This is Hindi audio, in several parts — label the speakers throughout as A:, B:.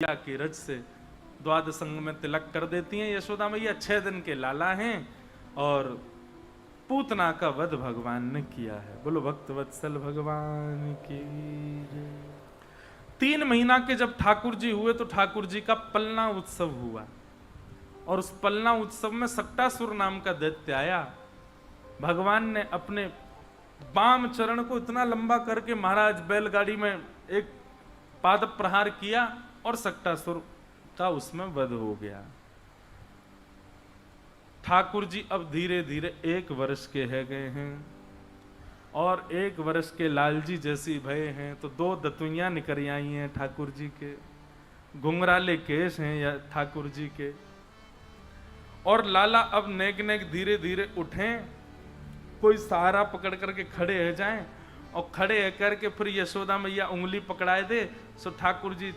A: मैया की रज से द्वादश अंग में तिलक कर देती हैं। यशोदा मैया 6 दिन के लाला हैं और पूतना का वध भगवान ने किया है। बोलो भक्त वत्सल भगवान की जय। 3 महीना के जब ठाकुर जी हुए तो ठाकुर जी का पलना उत्सव हुआ और उस पलना उत्सव में सक्टासुर नाम का दैत्य आया। भगवान ने अपने बाम चरण को इतना लंबा करके महाराज बैलगाड़ी में एक पाद प्रहार किया और सक्टासुर का उसमें वध हो गया। ठाकुर जी अब धीरे धीरे 1 वर्ष के है गए हैं और 1 वर्ष के लालजी जैसी भय हैं तो 2 दतुइयां निकल आई हैं ठाकुर जी के, घुंघराले केश हैं या ठाकुर जी के। और लाला अब नेक नेक धीरे धीरे उठें, कोई सहारा पकड़ करके खड़े हो जाएं और खड़े करके फिर यशोदा मैया उंगली पकड़ाए दे सो ठाकुर जी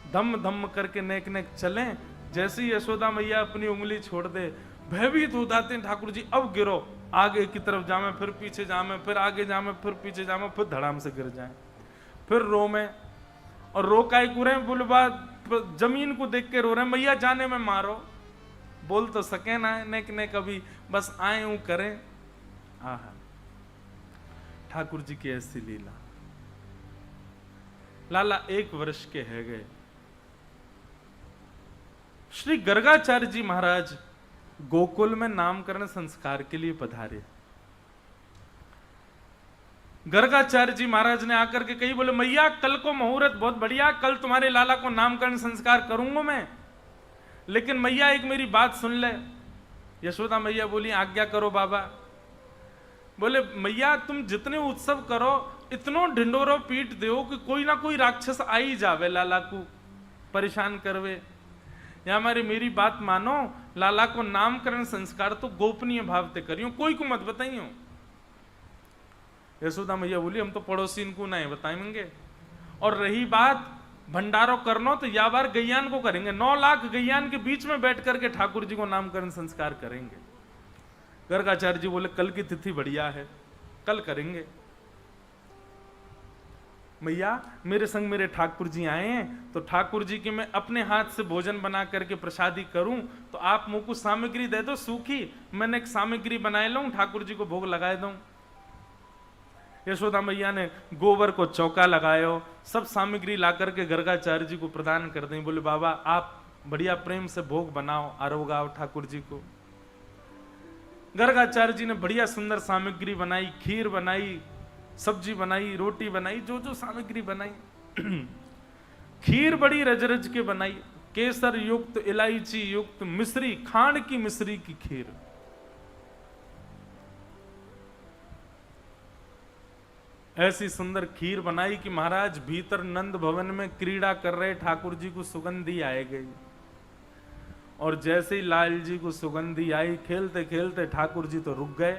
A: धम धम करके नेक नेक चलें। जैसे ही यशोदा मैया अपनी उंगली छोड़ दे भयभीत हो जाते हैं ठाकुर जी, अब गिरो, आगे की तरफ जामे, फिर पीछे जामे, फिर आगे जामे, फिर पीछे जामे, फिर धड़ाम से गिर जाएं, फिर रो में और रो काई कुरे बुलबा जमीन को देख के रो रहे मैया जाने में मारो, बोल तो सके ना नेक नेक अभी बस आए हूं करें। आहा ठाकुर जी की ऐसी लीला। लाला 1 वर्ष के है गए। श्री गर्गाचार्य जी महाराज गोकुल में नामकरण संस्कार के लिए पधारे। गर्गाचार्य जी महाराज ने आकर के कही, बोले मैया कल को मुहूर्त बहुत बढ़िया, कल तुम्हारे लाला को नामकरण संस्कार करूंगा मैं, लेकिन मैया एक मेरी बात सुन ले। यशोदा मैया बोली आज्ञा करो बाबा। बोले मैया तुम जितने उत्सव करो इतनो ढिंडोरो पीट दो कि कोई ना कोई राक्षस आ ही जावे लाला को परेशान करवे, या हमारी मेरी बात मानो, लाला को नामकरण संस्कार तो गोपनीय भाव से करियो, कोई को मत बताइयो। यशोदा मैया बोली हम तो पड़ोसी इनको नहीं बताएंगे, और रही बात भंडारो करनो तो या बार गैयान को करेंगे, 9 लाख गैयान के बीच में बैठ करके ठाकुर जी को नामकरण संस्कार करेंगे। गर्गाचार्य जी बोले कल की तिथि बढ़िया है, कल करेंगे। मैया मेरे संग मेरे ठाकुर जी आए हैं तो ठाकुर जी की मैं अपने हाथ से भोजन बना करके प्रसादी करूं तो आप मुझ को सामग्री दे दो सूखी, मैंने एक सामग्री बनाए लूं ठाकुर जी को भोग लगाए दूं। यशोदा मैया ने गोबर को चौका लगायो, सब सामग्री ला करके गर्गाचार्य जी को प्रदान कर दें। बोले बाबा आप बढ़िया प्रेम से भोग बनाओ, आरोगाओ ठाकुर जी को। गर्गाचार्य जी ने बढ़िया सुंदर सामग्री बनाई, खीर बनाई, सब्जी बनाई, रोटी बनाई, जो जो सामग्री बनाई। खीर बड़ी रज रज के बनाई, केसर युक्त, इलायची युक्त, मिश्री, खांड की मिश्री की खीर। ऐसी सुंदर खीर बनाई कि महाराज भीतर नंद भवन में क्रीड़ा कर रहे ठाकुर जी को सुगंधी आए गई, और जैसे ही लाल जी को सुगंधी आई खेलते खेलते ठाकुर जी तो रुक गए।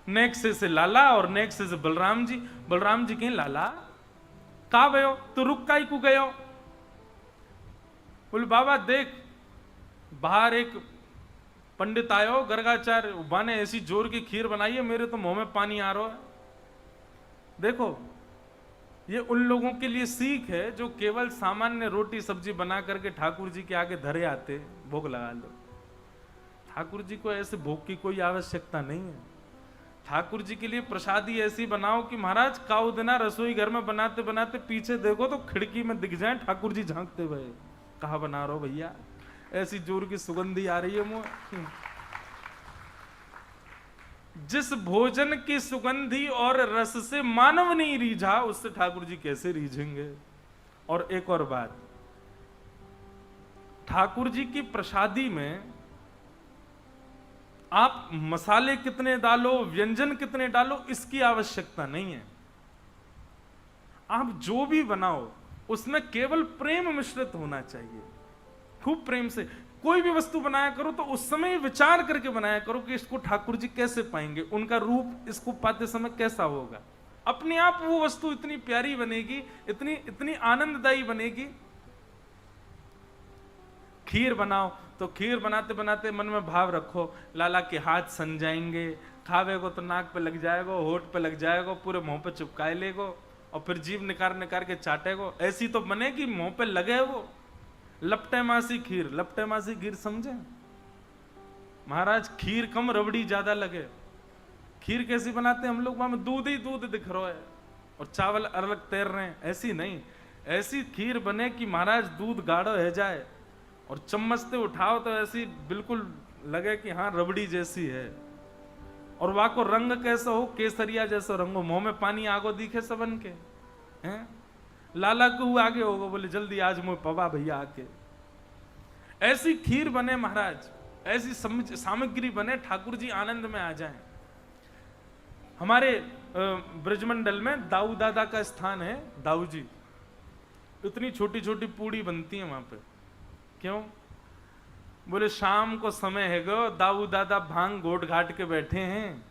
A: नेक्स्ट से लाला और नेक्स्ट से बलराम जी। बलराम जी कहीं लाला का गयो तो रुक काई को गयो। बोले बाबा देख बाहर एक पंडित आयो गर्गाचार्य बाने ऐसी जोर की खीर बनाई है मेरे तो मुंह में पानी आ रहा है। देखो ये उन लोगों के लिए सीख है जो केवल सामान्य रोटी सब्जी बना करके ठाकुर जी के आगे धरे आते भोग लगा लो। ठाकुर जी को ऐसे भोग की कोई आवश्यकता नहीं है। ठाकुर जी के लिए प्रसादी ऐसी बनाओ कि महाराज काऊ दिना रसोई घर में बनाते बनाते पीछे देखो तो खिड़की में दिख जाए ठाकुर जी झांकते हुए, कहा बना रहे हो भैया, ऐसी जोर की सुगंधी आ रही है मुंह। जिस भोजन की सुगंधी और रस से मानव नहीं रीझा उससे ठाकुर जी कैसे रीझेंगे। और एक और बात, ठाकुर जी की प्रसादी में आप मसाले कितने डालो, व्यंजन कितने डालो, इसकी आवश्यकता नहीं है। आप जो भी बनाओ उसमें केवल प्रेम मिश्रित होना चाहिए। खूब प्रेम से कोई भी वस्तु बनाया करो तो उस समय विचार करके बनाया करो कि इसको ठाकुर जी कैसे पाएंगे, उनका रूप इसको पाते समय कैसा होगा। अपने आप वो वस्तु इतनी प्यारी बनेगी, इतनी इतनी आनंददायी बनेगी। खीर बनाओ तो खीर बनाते बनाते मन में भाव रखो लाला के हाथ सन जाएंगे, खावे को तो नाक पे लग जाएगा, होठ पे लग जाएगा, पूरे मुंह पे चिपकाए लेगो, और फिर जीभ निकाल निकाल के चाटे को, ऐसी तो बने कि मुंह पे लगे वो। लपटे मासी खीर, लपटे मासी खीर समझे महाराज? खीर कम रबड़ी ज्यादा लगे। खीर कैसी बनाते हैं हम लोग? वहां दूध ही दूध दिख रहा है और चावल अलग तैर रहे हैं, ऐसी नहीं। ऐसी खीर बने कि महाराज दूध गाढ़ा है जाए और चम्मच से उठाओ तो ऐसी बिल्कुल लगे कि हाँ रबड़ी जैसी है। और वहां को रंग कैसा हो? केसरिया जैसा रंग हो, मुंह में पानी आगो दिखे सबन के हैं। लाला को आगे होगा, बोले जल्दी आज मुझे पवा भैया आके। ऐसी खीर बने महाराज, ऐसी सामग्री बने, ठाकुर जी आनंद में आ जाएं। हमारे ब्रजमंडल में दाऊ दादा का स्थान है, दाऊ जी। इतनी छोटी छोटी पूड़ी बनती है वहां पे। क्यों? बोले शाम को समय है गो, दाऊ दादा भांग घोट घाट के बैठे हैं।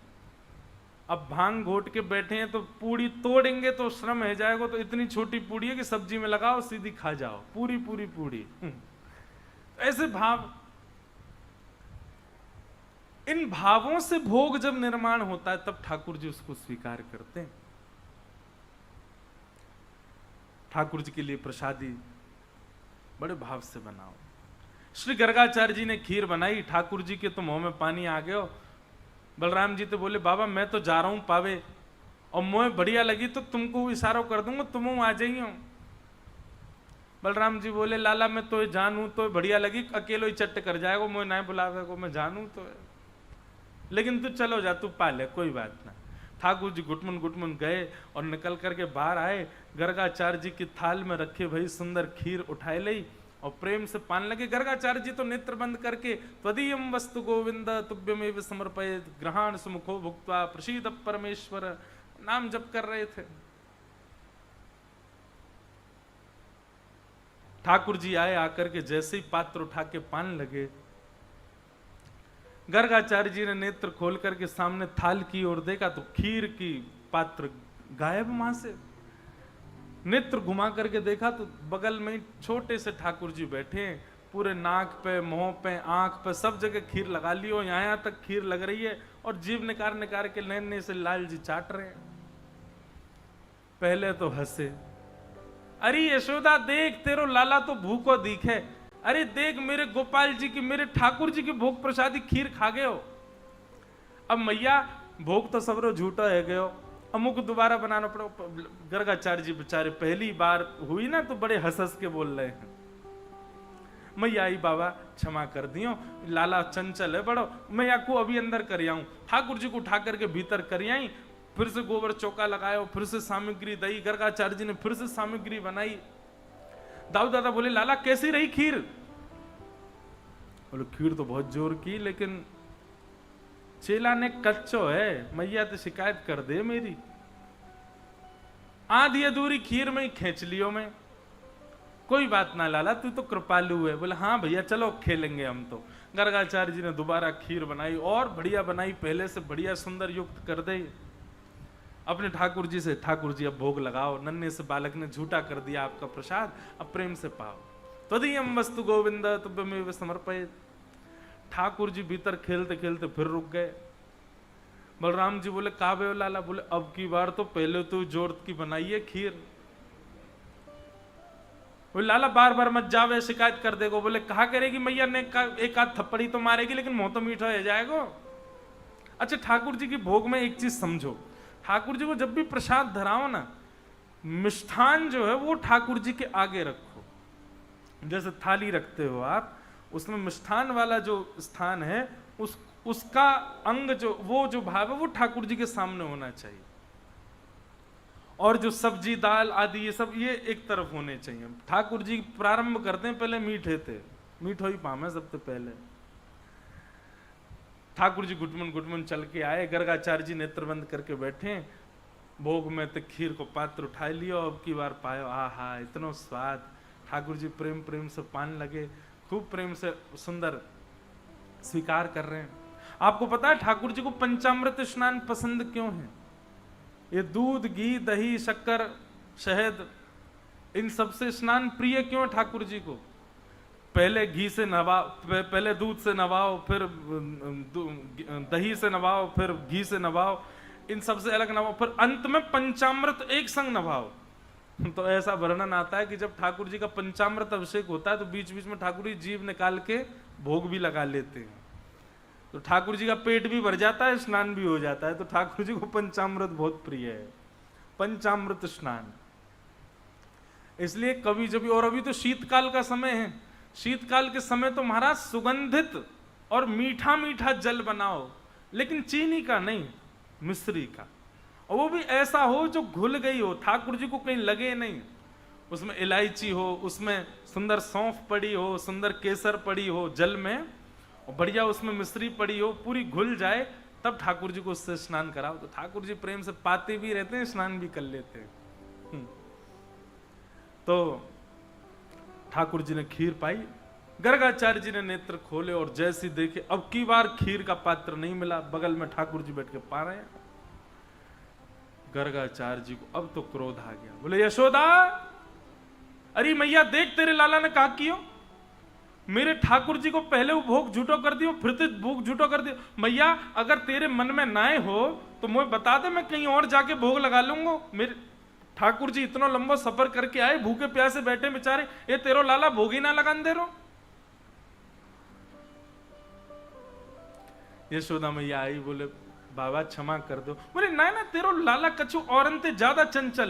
A: अब भांग घोट के बैठे हैं तो पूड़ी तोड़ेंगे तो श्रम है जाएगा, तो इतनी छोटी पूड़ी है कि सब्जी में लगाओ सीधी खा जाओ, पूरी पूरी पूड़ी। ऐसे भाव, इन भावों से भोग जब निर्माण होता है तब ठाकुर जी उसको स्वीकार करते हैं। ठाकुर जी के लिए प्रसादी बड़े भाव से बनाओ। श्री गर्गाचार्य जी ने खीर बनाई, ठाकुर जी के तो मुंह में पानी आ गया। बलराम जी तो बोले बाबा मैं तो जा रहा हूं पावे, और मुझे बढ़िया लगी तो तुमको इशारा कर दूंगा, तुम आ जाइयो। बलराम जी बोले लाला मैं तो जानू तो बढ़िया लगी, अकेलो ही चट्ट कर जाएगा, मुझे ना बुलावे को, मैं जानू तो है, लेकिन तू चलो जा, तू पाले, कोई बात ना। ठाकुर जी गुटमुन गुटमुन गए और निकल करके बाहर आए। गर्गाचार्य जी की थाल में रखे भाई सुंदर खीर उठाए ली और प्रेम से पान लगे। गर्गाचार्य जी तो नेत्र बंद करके त्वदीयम वस्तु गोविंद तुभ्यमेव समर्पयेत् ग्रहाण सुमुखो भुक्त्वा प्रसीद परमेश्वर नाम जप कर रहे थे। ठाकुर जी आए, आकर के जैसे ही पात्र उठा के पान लगे, गर्गाचार्य जी ने नेत्र खोल करके सामने थाल की ओर देखा तो खीर की पात्र गायब वहां से। नेत्र घुमा करके देखा तो बगल में छोटे से ठाकुर जी बैठे हैं, पूरे नाक पे, मुंह पे, आंख पे, सब जगह खीर लगा ली हो, यहाँ तक खीर लग रही है और जीभ निकाल निकाल के नैने से लाल जी चाट रहे हैं। पहले तो हंसे, अरे यशोदा देख तेरो लाला तो भूखो दिखे, अरे देख मेरे गोपाल जी की, मेरे ठाकुर जी की भोग प्रसादी खीर खा गए हो। अब मैया भोग तो सबरो झूठा है गयो, अमुक दोबारा बनाना पड़ो। गर्गाचार्य जी बेचारे पहली बार हुई ना तो बड़े हंस हंस के बोल रहे हैं, मैया आई बाबा क्षमा कर दियो, लाला चंचल है बड़ो, मैं आपको अभी अंदर कर आऊं। ठाकुर जी को उठा करके भीतर कर आई, फिर से गोबर चौका लगायो, फिर से सामग्री दई, गर्गाचार्य जी ने फिर से सामग्री बनाई। दाऊ दादा बोले लाला कैसी रही खीर? बोले खीर तो बहुत जोर की, लेकिन चेला ने कच्चो है, मैया तो शिकायत कर दे मेरी, आधी अधूरी खीर में ही खींच लियो मैं। कोई बात ना लाला तू तो कृपालु है। बोले हाँ भैया चलो खेलेंगे हम तो। गर्गाचार्य जी ने दोबारा खीर बनाई और बढ़िया बनाई, पहले से बढ़िया सुंदर युक्त कर दे। अपने ठाकुर जी से, ठाकुर जी अब भोग लगाओ, नन्हे से बालक ने झूठा कर दिया आपका प्रसाद, अब प्रेम से पाओ। त्वदीयम वस्तु गोविंद तुभ्यमेव समर्पयेत्। ठाकुर जी भीतर खेलते खेलते फिर रुक गए। बलराम जी बोले का बे लाला? बोले अब की बार तो पहले तो जोर की बनाइए खीर। बोले लाला बार बार मत जावे, शिकायत कर देगो। बोले कहा करेगी मैया ने, एक आध थप्पड़ी तो मारेगी लेकिन मुंह तो मीठा हो जाएगा। अच्छा ठाकुर जी की भोग में एक चीज समझो, ठाकुर जी को जब भी प्रसाद धराओ ना, मिष्ठान जो है वो ठाकुर जी के आगे रखो। जैसे थाली रखते हो आप, उसमें मिष्ठान वाला जो स्थान है उसका अंग जो, वो जो भाव है वो ठाकुर जी के सामने होना चाहिए, और जो सब्जी दाल आदि ये सब ये एक तरफ होने चाहिए। ठाकुर जी प्रारंभ करते हैं, पहले मीठे थे, मीठो ही पामे सबसे पहले। ठाकुर जी गुटमुन गुटमुन चल के आए, गर्गाचार्य जी नेत्र बंद करके बैठे, भोग में तो खीर को पात्र उठा लियो, अब की बार पायो, आहा इतना स्वाद। ठाकुर जी प्रेम प्रेम से पान लगे, खूब प्रेम से सुंदर स्वीकार कर रहे हैं। आपको पता है ठाकुर जी को पंचामृत स्नान पसंद क्यों है? ये दूध घी दही शक्कर शहद इन सबसे स्नान प्रिय क्यों है ठाकुर जी को? पहले घी से नवाओ, पहले दूध से नवाओ, फिर दही से नवाओ, फिर घी से नवाओ, इन सबसे अलग नभाओ, फिर अंत में पंचामृत एक संग नभाओ। तो ऐसा वर्णन आता है कि जब ठाकुर जी का पंचामृत अभिषेक होता है तो बीच बीच में ठाकुर जी जीभ निकाल के भोग भी लगा लेते हैं, तो ठाकुर जी का पेट भी भर जाता है, स्नान भी हो जाता है। तो ठाकुर जी को पंचामृत बहुत प्रिय है, पंचामृत स्नान। इसलिए कभी जब, और अभी तो शीतकाल का समय है, शीतकाल के समय तो महाराज सुगंधित और मीठा मीठा जल बनाओ, लेकिन चीनी का नहीं, मिश्री का, और वो भी ऐसा हो जो घुल गई हो, ठाकुर जी को कहीं लगे नहीं। उसमें इलायची हो, उसमें सुंदर सौंफ पड़ी हो, सुंदर केसर पड़ी हो जल में, और बढ़िया उसमें मिश्री पड़ी हो, पूरी घुल जाए, तब ठाकुर जी को उससे स्नान कराओ। तो ठाकुर जी प्रेम से पाते भी रहते हैं, स्नान भी कर लेते हैं। तो ठाकुर जी ने खीर पाई, गर्गाचार्य जी ने नेत्र खोले और जैसी देखे, अब की बार खीर का पात्र नहीं मिला, बगल में ठाकुर जी बैठ के पा रहे हैं। गर्गाचार्य जी को अब तो क्रोध आ गया, बोले यशोदा, अरे मैया देख तेरे लाला ने कहा कियो, मेरे ठाकुर जी को पहले वो भोग झूठो कर दियो, फिर तो भोग झूठो कर दियो। मैया अगर तेरे मन में नाए हो तो मुझे बता दे, मैं कहीं और जाके भोग लगा लूंगा। मेरे ठाकुर जी इतना लंबा सफर करके आए, भूखे प्यासे बैठे बेचारे, ये तेरो लाला भोग ही ना लगान दे रो। यशोदा मैया आई, बोले बाबा क्षमा कर दो। बोले ना ना, तेरो लाला कछु और अंते ज्यादा चंचल